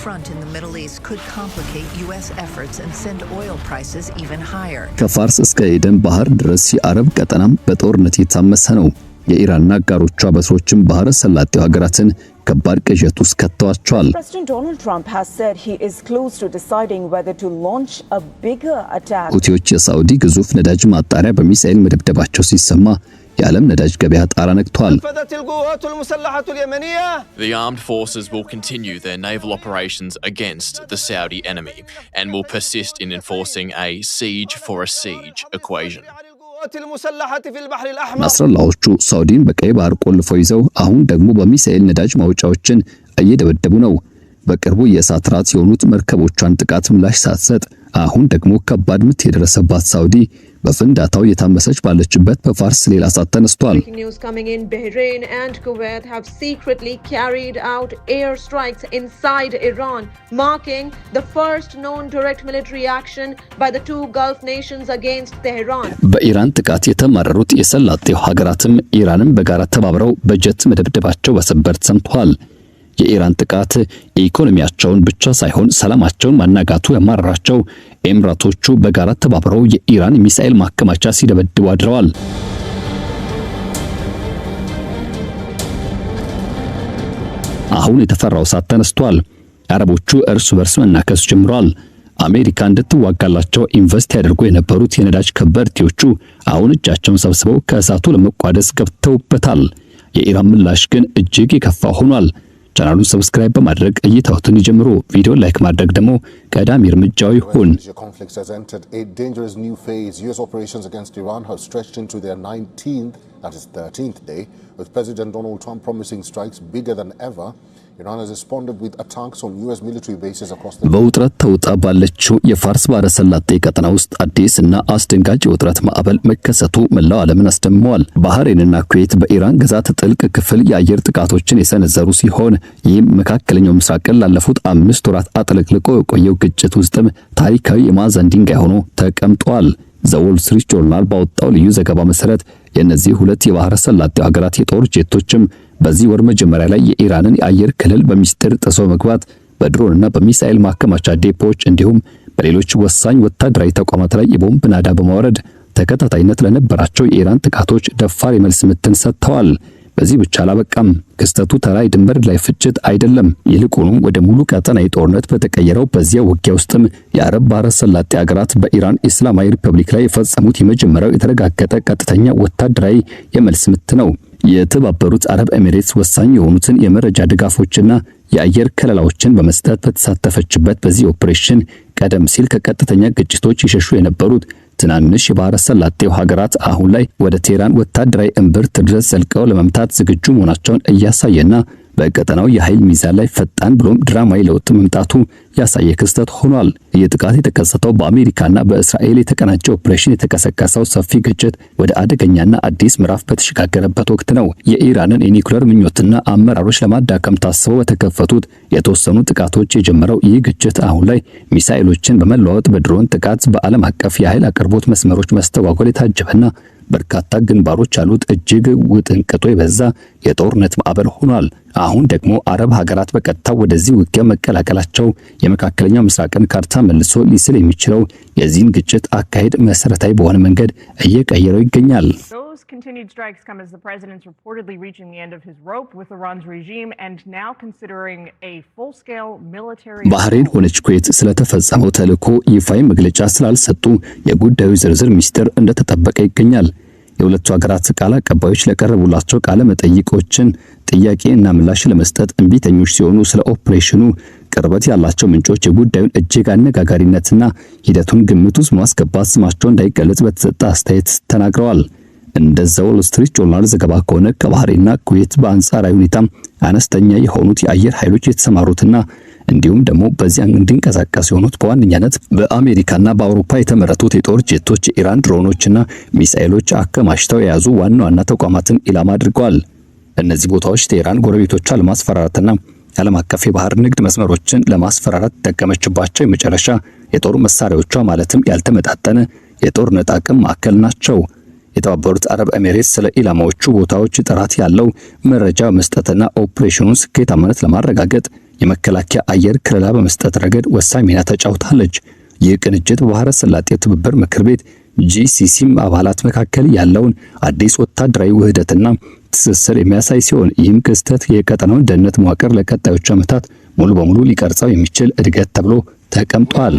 front in the Middle East could complicate US efforts and send oil prices even higher. ከፋርስ እስከ ኤደን ባህር ድረስ የአረብ ቀጠናም በጦርነት የታመሰ ነው። የኢራንና አጋሮቿ በትሮችም ባህረ ሰላጤው ሀገራትን ከባድ ቅዠት ውስጥ ከተዋቸዋል። President Donald Trump has said he is close to deciding whether to launch a bigger attack. ሁቲዎች የሳውዲ ግዙፍ ነዳጅ ማጣሪያ በሚሳኤል መደብደባቸው ሲሰማ የዓለም ነዳጅ ገበያ ጣራ ነክቷል። The armed forces will continue their naval operations against the Saudi enemy and will persist in enforcing a siege for a siege equation. ናስረላዎቹ ሳውዲን በቀይ ባህር ቆልፈው ይዘው አሁን ደግሞ በሚሳኤል ነዳጅ ማውጫዎችን እየደበደቡ ነው። በቅርቡ የእሳት ራት የሆኑት መርከቦቿን ጥቃት ምላሽ ሳትሰጥ አሁን ደግሞ ከባድ ምት የደረሰባት ሳውዲ በፍንዳታው የታመሰች ባለችበት በፋርስ ሌላ እሳት ተነስቷል። News coming in, Bahrain and Kuwait have secretly carried out air strikes inside Iran, marking the first known direct military action by the two Gulf nations against Tehran. በኢራን ጥቃት የተማረሩት የሰላጤው ሀገራትም ኢራንን በጋራ ተባብረው በጀት መደብደባቸው በሰበር ተሰምቷል። የኢራን ጥቃት ኢኮኖሚያቸውን ብቻ ሳይሆን ሰላማቸውን ማናጋቱ ያማራቸው ኤምራቶቹ በጋራ ተባብረው የኢራን ሚሳኤል ማከማቻ ሲደበድቡ አድረዋል። አሁን የተፈራው እሳት ተነስቷል። አረቦቹ እርስ በርስ መናከስ ጀምረዋል። አሜሪካ እንድትዋጋላቸው ኢንቨስት ያደርጉ የነበሩት የነዳጅ ከበርቴዎቹ አሁን እጃቸውን ሰብስበው ከእሳቱ ለመቋደስ ገብተውበታል። የኢራን ምላሽ ግን እጅግ የከፋ ሆኗል። ቻናሉን ሰብስክራይብ በማድረግ እይታዎትን ይጀምሩ። ቪዲዮ ላይክ ማድረግ ደግሞ ቀዳሚ እርምጃው ይሁን። conflict has entered a dangerous new phase. US operations against Iran have stretched into their 19th, that is 13th day, with President Donald Trump promising strikes bigger than ever. Iran has responded with attacks on US military bases across the በውጥረት ተውጣ ባለችው የፋርስ ባህረ ሰላጤ ቀጠና ውስጥ አዲስና አስደንጋጭ የውጥረት ማዕበል መከሰቱ መላው ዓለምን አስደምሟል። ባህሬንና ኩዌት በኢራን ግዛት ጥልቅ ክፍል የአየር ጥቃቶችን የሰነዘሩ ሲሆን ይህም መካከለኛው ምስራቅን ላለፉት 5 ወራት አጥለቅልቆ የቆየው ግጭት ውስጥም ታሪካዊ የማዕዘን ድንጋይ ሆኖ ተቀምጧል። ዘ ዎል ስትሪት ጆርናል ባወጣው ልዩ ዘገባ መሰረት የእነዚህ ሁለት የባህረ ሰላጤው ሀገራት የጦር ጄቶችም በዚህ ወር መጀመሪያ ላይ የኢራንን የአየር ክልል በሚስጥር ጥሰው መግባት በድሮንና በሚሳኤል ማከማቻ ዴፖዎች እንዲሁም በሌሎች ወሳኝ ወታደራዊ ተቋማት ላይ የቦምብ ናዳ በማውረድ ተከታታይነት ለነበራቸው የኢራን ጥቃቶች ደፋር የመልስ ምትን ሰጥተዋል። በዚህ ብቻ አላበቃም። ክስተቱ ተራ የድንበር ላይ ፍጭት አይደለም። ይልቁንም ወደ ሙሉ ቀጠናዊ ጦርነት በተቀየረው በዚያ ውጊያ ውስጥም የአረብ ባህረ ሰላጤ ሀገራት በኢራን እስላማዊ ሪፐብሊክ ላይ የፈጸሙት የመጀመሪያው የተረጋገጠ ቀጥተኛ ወታደራዊ የመልስ ምት ነው። የተባበሩት አረብ ኤሚሬትስ ወሳኝ የሆኑትን የመረጃ ድጋፎችና የአየር ከለላዎችን በመስጠት በተሳተፈችበት በዚህ ኦፕሬሽን ቀደም ሲል ከቀጥተኛ ግጭቶች ይሸሹ የነበሩት ትናንሽ የባህረ ሰላጤው ሀገራት አሁን ላይ ወደ ቴህራን ወታደራዊ እምብርት ድረስ ዘልቀው ለመምታት ዝግጁ መሆናቸውን እያሳየና በቀጠናው የኃይል ሚዛን ላይ ፈጣን ብሎም ድራማዊ ለውጥ መምጣቱ ያሳየ ክስተት ሆኗል። የጥቃት የተከሰተው በአሜሪካና በእስራኤል የተቀናጀ ኦፕሬሽን የተቀሰቀሰው ሰፊ ግጭት ወደ አደገኛና አዲስ ምዕራፍ በተሸጋገረበት ወቅት ነው። የኢራንን የኒውክሌር ምኞትና አመራሮች ለማዳከም ታስበው በተከፈቱት የተወሰኑ ጥቃቶች የጀመረው ይህ ግጭት አሁን ላይ ሚሳኤሎችን በመለዋወጥ በድሮን ጥቃት በዓለም አቀፍ የኃይል አቅርቦት መስመሮች መስተጓጎል የታጀበና በርካታ ግንባሮች ያሉት እጅግ ውጥንቅጦ የበዛ የጦርነት ማዕበል ሆኗል። አሁን ደግሞ አረብ ሀገራት በቀጥታ ወደዚህ ውጊያ መቀላቀላቸው የመካከለኛው ምስራቅን ካርታ መልሶ ሊስል የሚችለው የዚህን ግጭት አካሄድ መሰረታዊ በሆነ መንገድ እየቀየረው ይገኛል። Continued strikes come as the president's reportedly reaching the end of his rope with Iran's regime and now considering a full-scale military ባህሬን ሆነች ኩዌት ስለተፈጸመው ተልዕኮ ይፋዊ መግለጫ ስላልሰጡ የጉዳዩ ዝርዝር ሚስጥር እንደተጠበቀ ይገኛል። የሁለቱ ሀገራት ቃል አቀባዮች ለቀረቡላቸው ቃለ መጠይቆችን ጥያቄና ምላሽ ለመስጠት እንቢተኞች ሲሆኑ ስለ ኦፕሬሽኑ ቅርበት ያላቸው ምንጮች የጉዳዩን እጅግ አነጋጋሪነትና ሂደቱን ግምት ውስጥ ማስገባት ስማቸው እንዳይገለጽ በተሰጠ አስተያየት ተናግረዋል። እንደ ዘ ዎል ስትሪት ጆርናል ዘገባ ከሆነ ከባህሬንና ኩዌት በአንጻራዊ ሁኔታ አነስተኛ የሆኑት የአየር ኃይሎች የተሰማሩትና እንዲሁም ደግሞ በዚያ እንዲንቀሳቀሱ የሆኑት በዋነኛነት በአሜሪካና በአውሮፓ የተመረቱት የጦር ጄቶች የኢራን ድሮኖችና ሚሳኤሎች አከማችተው የያዙ ዋና ዋና ተቋማትን ኢላማ አድርገዋል። እነዚህ ቦታዎች ቴህራን ጎረቤቶቿን ለማስፈራራትና ዓለም አቀፍ የባህር ንግድ መስመሮችን ለማስፈራራት ተጠቀመችባቸው የመጨረሻ የጦር መሳሪያዎቿ ማለትም ያልተመጣጠነ የጦርነት አቅም ማዕከል ናቸው። የተባበሩት አረብ ኤሚሬትስ ስለ ኢላማዎቹ ቦታዎች ጥራት ያለው መረጃ መስጠትና ኦፕሬሽኑን ስኬታማነት ለማረጋገጥ የመከላከያ አየር ከለላ በመስጠት ረገድ ወሳኝ ሚና ተጫውታለች። ይህ ቅንጅት በባህረ ሰላጤው ትብብር ምክር ቤት ጂሲሲም አባላት መካከል ያለውን አዲስ ወታደራዊ ውህደትና ትስስር የሚያሳይ ሲሆን ይህም ክስተት የቀጠናውን ደህንነት መዋቅር ለቀጣዮቹ ዓመታት ሙሉ በሙሉ ሊቀርጸው የሚችል እድገት ተብሎ ተቀምጧል።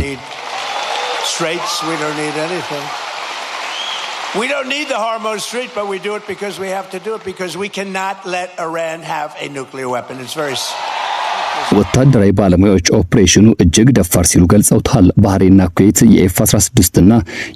We don't need the Hormuz Strait, but we do it because we have to do it because we cannot let Iran have a nuclear weapon. It's very ወታደራዊ ባለሙያዎች ኦፕሬሽኑ እጅግ ደፋር ሲሉ ገልጸውታል። ባህሬንና ኩዌት የኤፍ-16 እና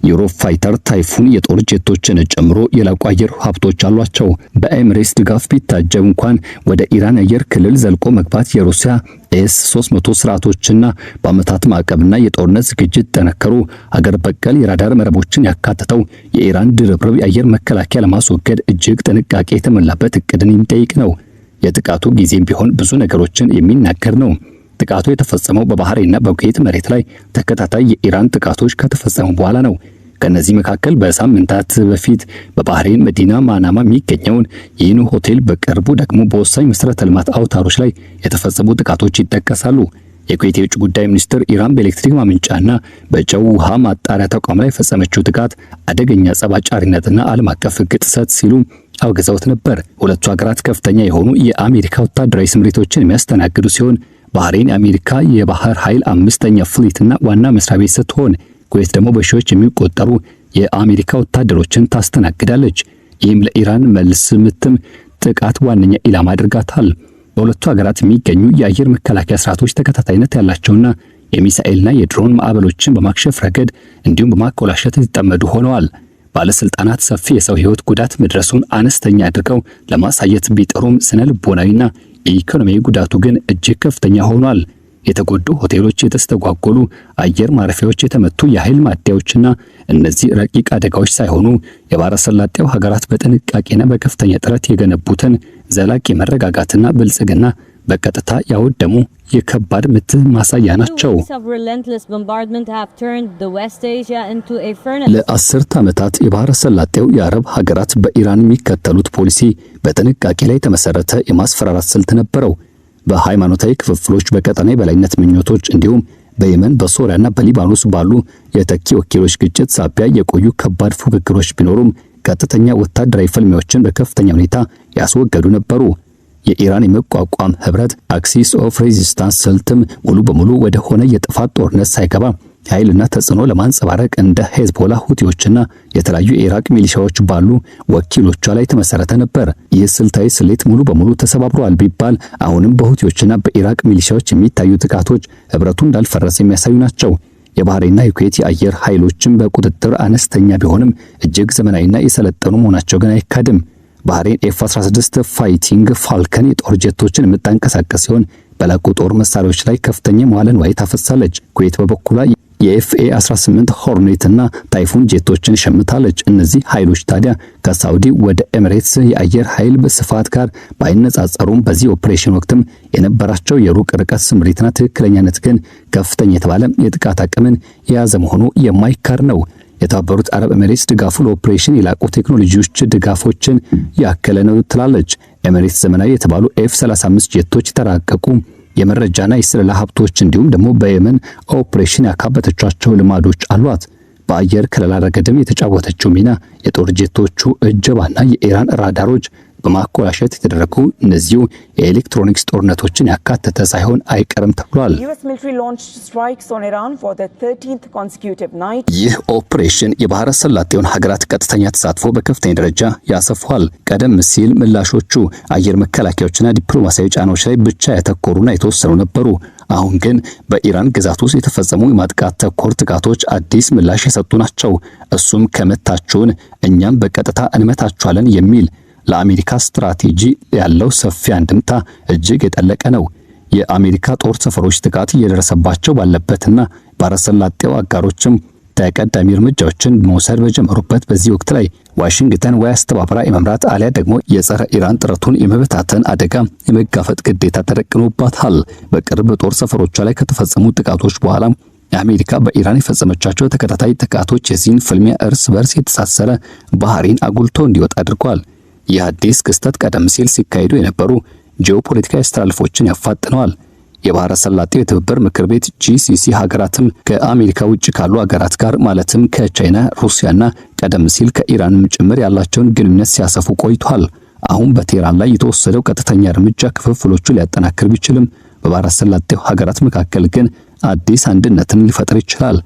ዩሮፋይተር ታይፉን የጦር ጄቶችን ጨምሮ የላቁ አየር ሀብቶች አሏቸው። በኤምሬትስ ድጋፍ ቢታጀብ እንኳን ወደ ኢራን አየር ክልል ዘልቆ መግባት የሩሲያ ኤስ-300 ስርዓቶችና በአመታት ማዕቀብና የጦርነት ዝግጅት ጠነከሩ አገር በቀል የራዳር መረቦችን ያካተተው የኢራን ድርብርብ የአየር መከላከያ ለማስወገድ እጅግ ጥንቃቄ የተሞላበት እቅድን የሚጠይቅ ነው። የጥቃቱ ጊዜም ቢሆን ብዙ ነገሮችን የሚናገር ነው። ጥቃቱ የተፈጸመው በባህሬንና በኩዌት መሬት ላይ ተከታታይ የኢራን ጥቃቶች ከተፈጸሙ በኋላ ነው። ከነዚህ መካከል በሳምንታት በፊት በባህሬን መዲና ማናማ የሚገኘውን ይህን ሆቴል፣ በቅርቡ ደግሞ በወሳኝ መሰረተ ልማት አውታሮች ላይ የተፈጸሙ ጥቃቶች ይጠቀሳሉ። የኩዌት የውጭ ጉዳይ ሚኒስትር ኢራን በኤሌክትሪክ ማመንጫና በጨው ውሃ ማጣሪያ ተቋም ላይ ፈጸመችው ጥቃት አደገኛ ጸብ አጫሪነትና ዓለም አቀፍ ሕግ ጥሰት ሲሉ አውግዘውት ነበር። ሁለቱ ሀገራት ከፍተኛ የሆኑ የአሜሪካ ወታደራዊ ስምሪቶችን የሚያስተናግዱ ሲሆን ባህሬን የአሜሪካ የባህር ኃይል 5ኛ ፍሊትና ዋና መስሪያ ቤት ስትሆን ኩዌት ደግሞ በሺዎች የሚቆጠሩ የአሜሪካ ወታደሮችን ታስተናግዳለች። ይህም ለኢራን መልስ ምትም ጥቃት ዋነኛ ኢላማ አድርጋታል። በሁለቱ ሀገራት የሚገኙ የአየር መከላከያ ስርዓቶች ተከታታይነት ያላቸውና የሚሳኤልና የድሮን ማዕበሎችን በማክሸፍ ረገድ እንዲሁም በማኮላሸት የተጠመዱ ሆነዋል። ባለስልጣናት ሰፊ የሰው ህይወት ጉዳት መድረሱን አነስተኛ አድርገው ለማሳየት ቢጥሩም ስነ ልቦናዊና የኢኮኖሚያዊ ጉዳቱ ግን እጅግ ከፍተኛ ሆኗል። የተጎዱ ሆቴሎች፣ የተስተጓጎሉ አየር ማረፊያዎች፣ የተመቱ የኃይል ማደያዎችና እነዚህ ረቂቅ አደጋዎች ሳይሆኑ የባህረ ሰላጤው ሀገራት በጥንቃቄና በከፍተኛ ጥረት የገነቡትን ዘላቂ መረጋጋትና ብልጽግና በቀጥታ ያወደሙ የከባድ ምት ማሳያ ናቸው። ለአስርት ዓመታት የባህረ ሰላጤው የአረብ ሀገራት በኢራን የሚከተሉት ፖሊሲ በጥንቃቄ ላይ የተመሰረተ የማስፈራራት ስልት ነበረው። በሃይማኖታዊ ክፍፍሎች፣ በቀጠና የበላይነት ምኞቶች እንዲሁም በየመን በሶሪያና በሊባኖስ ባሉ የተኪ ወኪሎች ግጭት ሳቢያ የቆዩ ከባድ ፉክክሮች ቢኖሩም ቀጥተኛ ወታደራዊ ፍልሚያዎችን በከፍተኛ ሁኔታ ያስወገዱ ነበሩ። የኢራን የመቋቋም ህብረት አክሲስ ኦፍ ሬዚስታንስ ስልትም ሙሉ በሙሉ ወደ ሆነ የጥፋት ጦርነት ሳይገባ ኃይልና ተጽዕኖ ለማንጸባረቅ እንደ ሄዝቦላ፣ ሁቲዎችና የተለያዩ የኢራቅ ሚሊሻዎች ባሉ ወኪሎቿ ላይ ተመሰረተ ነበር። ይህ ስልታዊ ስሌት ሙሉ በሙሉ ተሰባብሯል ቢባል አሁንም በሁቲዎችና በኢራቅ ሚሊሻዎች የሚታዩ ጥቃቶች ህብረቱ እንዳልፈረሰ የሚያሳዩ ናቸው። የባህሬንና የኩዌት የአየር ኃይሎችም በቁጥጥር አነስተኛ ቢሆንም እጅግ ዘመናዊና የሰለጠኑ መሆናቸው ግን አይካድም። ባህሬን ኤፍ-16 ፋይቲንግ ፋልከን የጦር ጀቶችን የምታንቀሳቀስ ሲሆን በላቁ ጦር መሳሪያዎች ላይ ከፍተኛ መዋለ ንዋይ ታፈሳለች። ኩዌት በበኩሏ የኤፍኤ-18 ሆርኔትና ታይፉን ጄቶችን ሸምታለች። እነዚህ ኃይሎች ታዲያ ከሳውዲ ወደ ኤሚሬትስ የአየር ኃይል በስፋት ጋር ባይነጻጸሩም በዚህ ኦፕሬሽን ወቅትም የነበራቸው የሩቅ ርቀት ስምሪትና ትክክለኛነት ግን ከፍተኛ የተባለ የጥቃት አቅምን የያዘ መሆኑ የማይካድ ነው። የተባበሩት አረብ ኤሚሬትስ ድጋፉ ለኦፕሬሽን የላቁ ቴክኖሎጂዎች ድጋፎችን ያከለ ነው ትላለች። ኤሚሬትስ ዘመናዊ የተባሉ ኤፍ-35 ጄቶች የተራቀቁ የመረጃና የስለላ ሀብቶች እንዲሁም ደግሞ በየመን ኦፕሬሽን ያካበተቻቸው ልማዶች አሏት። በአየር ከለላ ረገድም የተጫወተችው ሚና የጦር ጄቶቹ እጀባና የኢራን ራዳሮች በማኮላሸት የተደረጉ እነዚሁ የኤሌክትሮኒክስ ጦርነቶችን ያካተተ ሳይሆን አይቀርም ተብሏል። ይህ ኦፕሬሽን የባህረ ሰላጤውን ሀገራት ቀጥተኛ ተሳትፎ በከፍተኛ ደረጃ ያሰፋል። ቀደም ሲል ምላሾቹ አየር መከላከያዎችና ዲፕሎማሲያዊ ጫናዎች ላይ ብቻ ያተኮሩና የተወሰኑ ነበሩ። አሁን ግን በኢራን ግዛት ውስጥ የተፈጸሙ የማጥቃት ተኮር ጥቃቶች አዲስ ምላሽ የሰጡ ናቸው። እሱም ከመታችሁን እኛም በቀጥታ እንመታችኋለን የሚል ለአሜሪካ ስትራቴጂ ያለው ሰፊ አንድምታ እጅግ የጠለቀ ነው። የአሜሪካ ጦር ሰፈሮች ጥቃት እየደረሰባቸው ባለበትና ባህረ ሰላጤው አጋሮችም ተቀዳሚ እርምጃዎችን መውሰድ በጀመሩበት በዚህ ወቅት ላይ ዋሽንግተን ወይ አስተባብራ የመምራት አሊያ ደግሞ የጸረ ኢራን ጥረቱን የመበታተን አደጋ የመጋፈጥ ግዴታ ተደቅኖባታል። በቅርብ ጦር ሰፈሮቿ ላይ ከተፈጸሙ ጥቃቶች በኋላ አሜሪካ በኢራን የፈጸመቻቸው ተከታታይ ጥቃቶች የዚህን ፍልሚያ እርስ በርስ የተሳሰረ ባህሪን አጉልቶ እንዲወጣ አድርጓል። ይህ አዲስ ክስተት ቀደም ሲል ሲካሄዱ የነበሩ ጂኦፖለቲካዊ አስተላልፎችን ያፋጥነዋል። የባህረ ሰላጤው የትብብር ምክር ቤት GCC ሀገራትም ከአሜሪካ ውጭ ካሉ ሀገራት ጋር ማለትም ከቻይና፣ ሩሲያና ቀደም ሲል ከኢራንም ጭምር ያላቸውን ግንኙነት ሲያሰፉ ቆይቷል። አሁን በቴህራን ላይ የተወሰደው ቀጥተኛ እርምጃ ክፍፍሎቹ ሊያጠናክር ቢችልም በባህረ ሰላጤው ሀገራት መካከል ግን አዲስ አንድነትን ሊፈጥር ይችላል።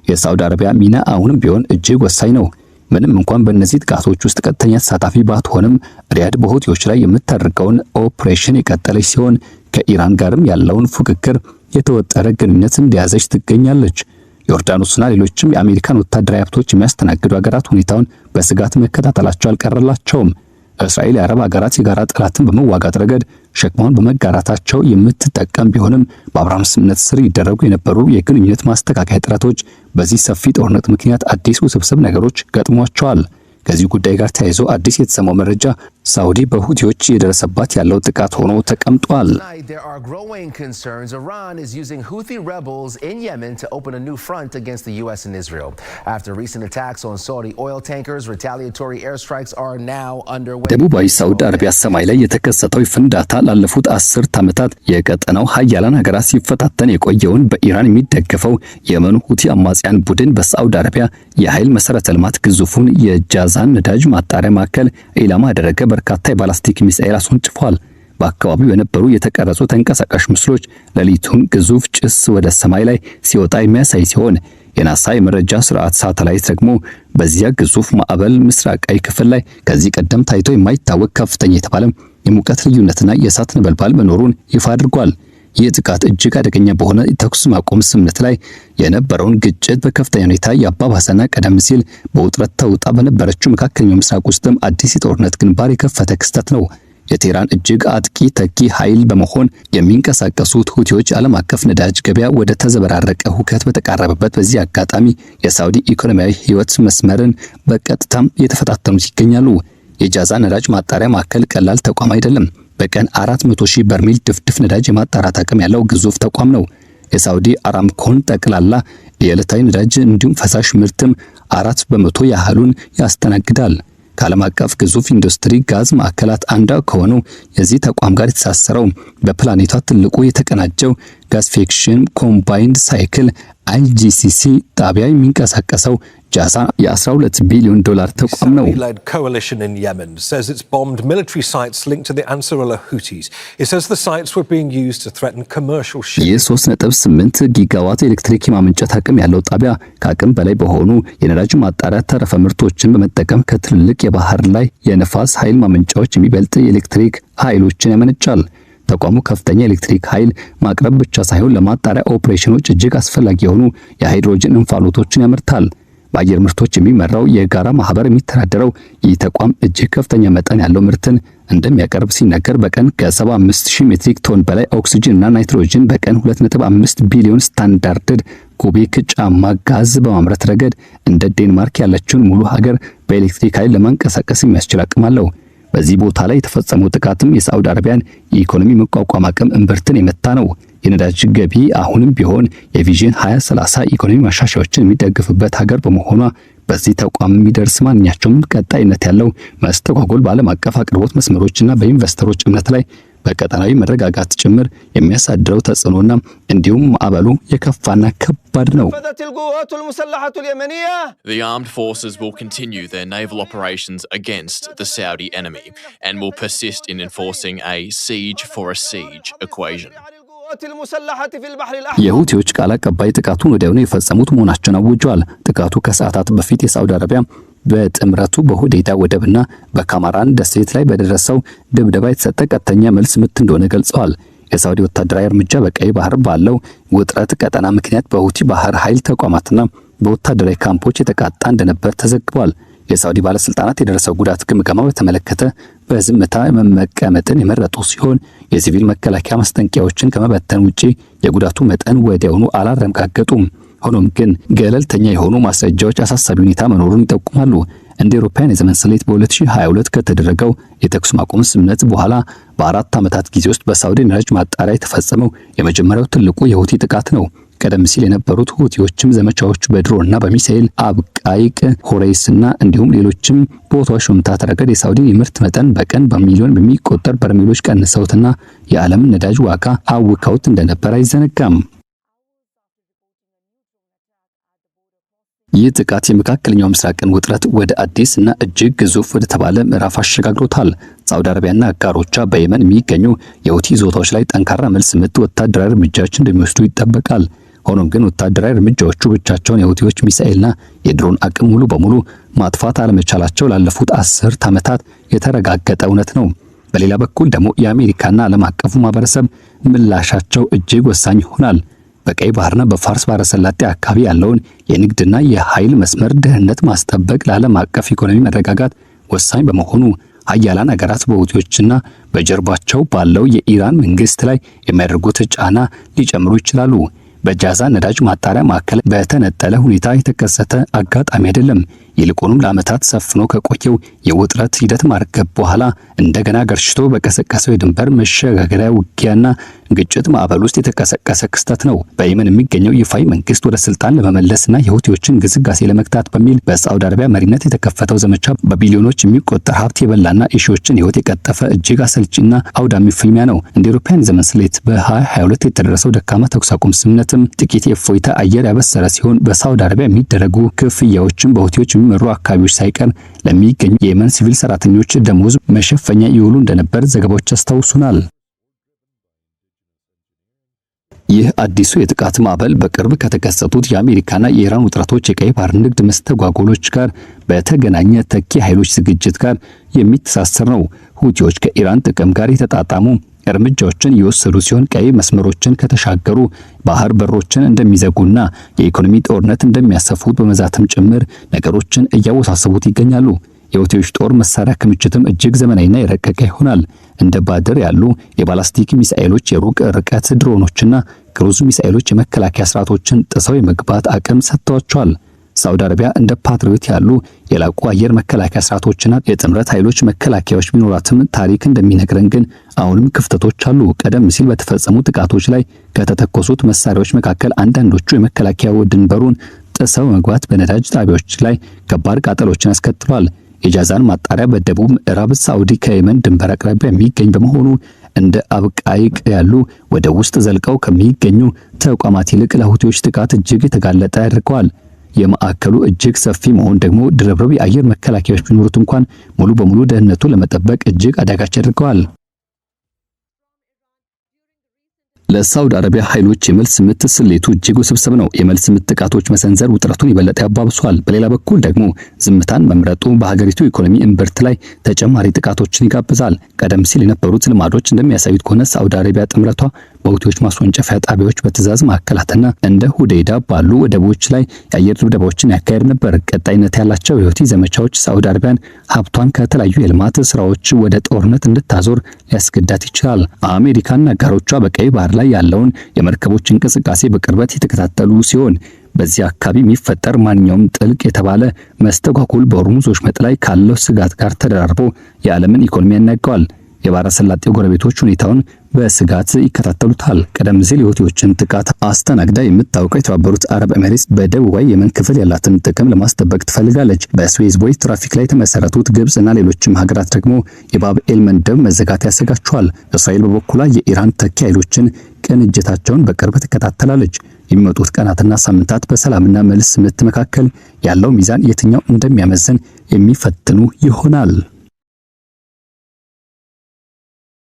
የሳውዲ አረቢያ ሚና አሁንም ቢሆን እጅግ ወሳኝ ነው። ምንም እንኳን በእነዚህ ጥቃቶች ውስጥ ቀጥተኛ ተሳታፊ ባትሆንም ሪያድ በሁቲዎች ላይ የምታደርገውን ኦፕሬሽን የቀጠለች ሲሆን ከኢራን ጋርም ያለውን ፉክክር የተወጠረ ግንኙነት እንደያዘች ትገኛለች። ዮርዳኖስና ሌሎችም የአሜሪካን ወታደራዊ ሀብቶች የሚያስተናግዱ ሀገራት ሁኔታውን በስጋት መከታተላቸው አልቀረላቸውም። እስራኤል የአረብ ሀገራት የጋራ ጠላትን በመዋጋት ረገድ ሸክሟን በመጋራታቸው የምትጠቀም ቢሆንም በአብርሃም ስምምነት ስር ይደረጉ የነበሩ የግንኙነት ማስተካከያ ጥረቶች በዚህ ሰፊ ጦርነት ምክንያት አዲስ ውስብስብ ነገሮች ገጥሟቸዋል። ከዚህ ጉዳይ ጋር ተያይዞ አዲስ የተሰማው መረጃ ሳውዲ በሁቲዎች የደረሰባት ያለው ጥቃት ሆኖ ተቀምጧል። There are growing concerns Iran is using Houthi rebels in Yemen to open a new front against the US and Israel. After recent attacks on Saudi oil tankers, retaliatory airstrikes are now underway. ደቡባዊ ሳውዲ አረቢያ ሰማይ ላይ የተከሰተው ፍንዳታ ላለፉት 10 ዓመታት የቀጠናው ሀያላን ሀገራት ሲፈታተን የቆየውን በኢራን የሚደገፈው የመኑ ሁቲ አማጽያን ቡድን በሳውዲ አረቢያ የኃይል መሰረተ ልማት ግዙፉን የጃዛን ነዳጅ ማጣሪያ ማዕከል ኢላማ ያደረገ በርካታ የባላስቲክ ሚሳኤል አስወንጭፏል። በአካባቢው የነበሩ የተቀረጹ ተንቀሳቃሽ ምስሎች ሌሊቱን ግዙፍ ጭስ ወደ ሰማይ ላይ ሲወጣ የሚያሳይ ሲሆን የናሳ የመረጃ ስርዓት ሳተላይት ደግሞ በዚያ ግዙፍ ማዕበል ምስራቃዊ ክፍል ላይ ከዚህ ቀደም ታይቶ የማይታወቅ ከፍተኛ የተባለ የሙቀት ልዩነትና የእሳት ነበልባል መኖሩን ይፋ አድርጓል። ይህ ጥቃት እጅግ አደገኛ በሆነ የተኩስ ማቆም ስምምነት ላይ የነበረውን ግጭት በከፍተኛ ሁኔታ ያባባሰና ቀደም ሲል በውጥረት ተውጣ በነበረችው መካከለኛው ምስራቅ ውስጥም አዲስ የጦርነት ግንባር የከፈተ ክስተት ነው። የቴህራን እጅግ አጥቂ ተኪ ኃይል በመሆን የሚንቀሳቀሱት ሁቲዎች ዓለም አቀፍ ነዳጅ ገበያ ወደ ተዘበራረቀ ሁከት በተቃረበበት በዚህ አጋጣሚ የሳውዲ ኢኮኖሚያዊ ህይወት መስመርን በቀጥታም የተፈታተኑት ይገኛሉ። የጃዛ ነዳጅ ማጣሪያ ማዕከል ቀላል ተቋም አይደለም። በቀን 400,000 በርሜል ድፍድፍ ነዳጅ የማጣራት አቅም ያለው ግዙፍ ተቋም ነው። የሳውዲ አራምኮን ጠቅላላ የዕለታዊ ነዳጅ እንዲሁም ፈሳሽ ምርትም 4% ያህሉን ያስተናግዳል። ከዓለም አቀፍ ግዙፍ ኢንዱስትሪ ጋዝ ማዕከላት አንዱ ከሆነው የዚህ ተቋም ጋር የተሳሰረው በፕላኔቷ ትልቁ የተቀናጀው ጋስፊክሽን ኮምባይንድ ሳይክል IGCC ጣቢያ የሚንቀሳቀሰው ጃዛ የ12 ቢሊዮን ዶላር ተቋም ነው። coalition in Yemen says it's bombed military sites linked to the Ansarullah Houthis. It says the sites were being used to threaten commercial shipping. የ3.8 ጊጋዋት ኤሌክትሪክ የማመንጨት አቅም ያለው ጣቢያ ከአቅም በላይ በሆኑ የነዳጅ ማጣሪያ ተረፈ ምርቶችን በመጠቀም ከትልልቅ የባህር ላይ የነፋስ ኃይል ማመንጫዎች የሚበልጥ የኤሌክትሪክ ኃይሎችን ያመነጫል። ተቋሙ ከፍተኛ ኤሌክትሪክ ኃይል ማቅረብ ብቻ ሳይሆን ለማጣሪያ ኦፕሬሽኖች እጅግ አስፈላጊ የሆኑ የሃይድሮጅን እንፋሎቶችን ያመርታል። በአየር ምርቶች የሚመራው የጋራ ማህበር የሚተዳደረው ይህ ተቋም እጅግ ከፍተኛ መጠን ያለው ምርትን እንደሚያቀርብ ሲነገር በቀን ከ75,000 ሜትሪክ ቶን በላይ ኦክሲጅን እና ናይትሮጅን በቀን 2.5 ቢሊዮን ስታንዳርድ ኩቢክ ጫማ ጋዝ በማምረት ረገድ እንደ ዴንማርክ ያለችውን ሙሉ ሀገር በኤሌክትሪክ ኃይል ለማንቀሳቀስ የሚያስችል አቅም አለው። በዚህ ቦታ ላይ የተፈጸመው ጥቃትም የሳውዲ አረቢያን የኢኮኖሚ መቋቋም አቅም እምብርትን የመታ ነው። የነዳጅ ገቢ አሁንም ቢሆን የቪዥን 2030 ኢኮኖሚ ማሻሻያዎችን የሚደግፍበት ሀገር በመሆኗ በዚህ ተቋም የሚደርስ ማንኛቸውም ቀጣይነት ያለው መስተጓጎል በዓለም አቀፍ አቅርቦት መስመሮችና በኢንቨስተሮች እምነት ላይ በቀጠናዊ መረጋጋት ጭምር የሚያሳድረው ተጽዕኖና እንዲሁም ማዕበሉ የከፋና ከባድ ነው። The armed forces will continue their naval operations against the Saudi enemy and will persist in enforcing a siege for a siege equation. የሁቲዎች ቃል አቀባይ ጥቃቱን ወዲያውኑ የፈጸሙት መሆናቸውን አውጀዋል። ጥቃቱ ከሰዓታት በፊት የሳውዲ አረቢያ በጥምረቱ በሁዴዳ ወደብና በካማራን ደሴት ላይ በደረሰው ድብደባ የተሰጠ ቀጥተኛ መልስ ምት እንደሆነ ገልጸዋል። የሳውዲ ወታደራዊ እርምጃ በቀይ ባህር ባለው ውጥረት ቀጠና ምክንያት በሁቲ ባህር ኃይል ተቋማትና በወታደራዊ ካምፖች የተቃጣ እንደነበር ተዘግቧል። የሳውዲ ባለስልጣናት የደረሰው ጉዳት ግምገማ በተመለከተ በዝምታ መቀመጥን የመረጡ ሲሆን የሲቪል መከላከያ ማስጠንቀቂያዎችን ከመበተን ውጪ የጉዳቱ መጠን ወዲያውኑ አላረጋገጡም። ሆኖም ግን ገለልተኛ የሆኑ ማስረጃዎች አሳሳቢ ሁኔታ መኖሩን ይጠቁማሉ። እንደ አውሮፓውያን የዘመን ሰሌት በ2022 ከተደረገው የተኩስ ማቆም ስምምነት በኋላ በ4 ዓመታት ጊዜ ውስጥ በሳውዲ ነዳጅ ማጣሪያ የተፈጸመው የመጀመሪያው ትልቁ የሁቲ ጥቃት ነው። ቀደም ሲል የነበሩት ሁቲዎችም ዘመቻዎቹ በድሮንና በሚሳኤል አብቃይቅ ሆሬስና እንዲሁም ሌሎችም ቦታዎች በመምታት ረገድ የሳውዲን የምርት መጠን በቀን በሚሊዮን በሚቆጠር በርሜሎች ቀንሰውትና የዓለምን ነዳጅ ዋጋ አውከውት እንደነበር አይዘነጋም። ይህ ጥቃት የመካከለኛው ምስራቅን ውጥረት ወደ አዲስ እና እጅግ ግዙፍ ወደ ተባለ ምዕራፍ አሸጋግሮታል። ሳውዲ አረቢያና አጋሮቿ በየመን የሚገኙ የሁቲ ይዞታዎች ላይ ጠንካራ መልስ ምት ወታደራዊ እርምጃዎችን እንደሚወስዱ ይጠበቃል። ሆኖም ግን ወታደራዊ እርምጃዎቹ ብቻቸውን የሁቲዎች ሚሳኤልና የድሮን አቅም ሙሉ በሙሉ ማጥፋት አለመቻላቸው ላለፉት 10 ዓመታት የተረጋገጠ እውነት ነው። በሌላ በኩል ደግሞ የአሜሪካና ዓለም አቀፉ ማህበረሰብ ምላሻቸው እጅግ ወሳኝ ይሆናል። በቀይ ባህርና በፋርስ ባህረ ሰላጤ አካባቢ ያለውን የንግድና የኃይል መስመር ደህንነት ማስጠበቅ ለዓለም አቀፍ ኢኮኖሚ መረጋጋት ወሳኝ በመሆኑ ሀያላን ሀገራት በሁቲዎችና በጀርባቸው ባለው የኢራን መንግስት ላይ የሚያደርጉት ጫና ሊጨምሩ ይችላሉ። በጃዛ ነዳጅ ማጣሪያ ማዕከል በተነጠለ ሁኔታ የተከሰተ አጋጣሚ አይደለም። ይልቁንም ለዓመታት ሰፍኖ ከቆየው የውጥረት ሂደት ማርገብ በኋላ እንደገና ገርሽቶ በቀሰቀሰው የድንበር መሸጋገሪያ ውጊያና ግጭት ማዕበል ውስጥ የተቀሰቀሰ ክስተት ነው። በየመን የሚገኘው ይፋዊ መንግስት ወደ ስልጣን ለመመለስና የሁቲዎችን ግስጋሴ ለመግታት በሚል በሳውዲ አረቢያ መሪነት የተከፈተው ዘመቻ በቢሊዮኖች የሚቆጠር ሀብት የበላና የሺዎችን ህይወት የቀጠፈ እጅግ አሰልቺና አውዳሚ ፍልሚያ ነው። እንደ አውሮፓውያን ዘመን ስሌት በ2022 የተደረሰው ደካማ ተኩስ አቁም ስምምነትም ጥቂት የእፎይታ አየር ያበሰረ ሲሆን በሳውዲ አረቢያ የሚደረጉ ክፍያዎችን በሁቲዎች የሚመሩ አካባቢዎች ሳይቀር ለሚገኙ የየመን ሲቪል ሰራተኞች ደሞዝ መሸፈኛ ይውሉ እንደነበር ዘገባዎች ያስታውሱናል። ይህ አዲሱ የጥቃት ማዕበል በቅርብ ከተከሰቱት የአሜሪካና የኢራን ውጥረቶች፣ የቀይ ባህር ንግድ መስተጓጎሎች ጋር በተገናኘ ተኪ ኃይሎች ዝግጅት ጋር የሚተሳሰር ነው። ሁቲዎች ከኢራን ጥቅም ጋር የተጣጣሙ እርምጃዎችን እየወሰዱ ሲሆን ቀይ መስመሮችን ከተሻገሩ ባህር በሮችን እንደሚዘጉና የኢኮኖሚ ጦርነት እንደሚያሰፉት በመዛትም ጭምር ነገሮችን እያወሳሰቡት ይገኛሉ። የሁቲዎች ጦር መሳሪያ ክምችትም እጅግ ዘመናዊና የረቀቀ ይሆናል። እንደ ባድር ያሉ የባላስቲክ ሚሳኤሎች፣ የሩቅ ርቀት ድሮኖችና ክሩዝ ሚሳኤሎች የመከላከያ ስርዓቶችን ጥሰው የመግባት አቅም ሰጥተዋቸዋል። ሳውዲ አረቢያ እንደ ፓትሪዮት ያሉ የላቁ አየር መከላከያ ስርዓቶችና የጥምረት ኃይሎች መከላከያዎች ቢኖራትም ታሪክ እንደሚነግረን ግን አሁንም ክፍተቶች አሉ። ቀደም ሲል በተፈጸሙ ጥቃቶች ላይ ከተተኮሱት መሳሪያዎች መካከል አንዳንዶቹ የመከላከያው ድንበሩን ጥሰው መግባት በነዳጅ ጣቢያዎች ላይ ከባድ ቃጠሎችን አስከትሏል። የጃዛን ማጣሪያ በደቡብ ምዕራብ ሳውዲ ከየመን ድንበር አቅራቢያ የሚገኝ በመሆኑ እንደ አብቃይቅ ያሉ ወደ ውስጥ ዘልቀው ከሚገኙ ተቋማት ይልቅ ለሁቲዎች ጥቃት እጅግ የተጋለጠ ያደርገዋል። የማዕከሉ እጅግ ሰፊ መሆን ደግሞ ድርብርብ የአየር መከላከያዎች ቢኖሩት እንኳን ሙሉ በሙሉ ደህንነቱን ለመጠበቅ እጅግ አዳጋች ያደርገዋል። ለሳውዲ አረቢያ ኃይሎች የመልስ ምት ስሌቱ እጅግ ውስብስብ ነው። የመልስ ምት ጥቃቶች መሰንዘር ውጥረቱን ይበለጥ ያባብሷል። በሌላ በኩል ደግሞ ዝምታን መምረጡ በሀገሪቱ ኢኮኖሚ እምብርት ላይ ተጨማሪ ጥቃቶችን ይጋብዛል። ቀደም ሲል የነበሩት ልማዶች እንደሚያሳዩት ከሆነ ሳውዲ አረቢያ ጥምረቷ በሁቲዎች ማስወንጨፊያ ጣቢያዎች፣ በትዕዛዝ ማዕከላትና እንደ ሁዴይዳ ባሉ ወደቦች ላይ የአየር ድብደባዎችን ያካሄድ ነበር። ቀጣይነት ያላቸው የሁቲ ዘመቻዎች ሳውዲ አረቢያን ሀብቷን ከተለያዩ የልማት ስራዎች ወደ ጦርነት እንድታዞር ሊያስገዳት ይችላል። አሜሪካና አጋሮቿ በቀይ ባህር ላይ ያለውን የመርከቦች እንቅስቃሴ በቅርበት የተከታተሉ ሲሆን በዚህ አካባቢ የሚፈጠር ማንኛውም ጥልቅ የተባለ መስተጓጎል በሆርሙዝ ወሽመጥ ላይ ካለው ስጋት ጋር ተደራርቦ የዓለምን ኢኮኖሚ ያናጋዋል። የባህረ ሰላጤው ጎረቤቶች ሁኔታውን በስጋት ይከታተሉታል። ቀደም ሲል የሁቲዎችን ጥቃት አስተናግዳ የምታውቀው የተባበሩት አረብ ኤሚሬትስ በደቡባዊ የመን ክፍል ያላትን ጥቅም ለማስጠበቅ ትፈልጋለች። በስዌዝ ቦይ ትራፊክ ላይ የተመሰረቱት ግብጽና ሌሎችም ሀገራት ደግሞ የባብ ኤል መንደብ መዘጋት ያሰጋቸዋል። እስራኤል በበኩሏ የኢራን ተኪ ኃይሎችን ቅንጅታቸውን በቅርብ ትከታተላለች። የሚመጡት ቀናትና ሳምንታት በሰላምና መልስ ምት መካከል ያለው ሚዛን የትኛው እንደሚያመዝን የሚፈትኑ ይሆናል።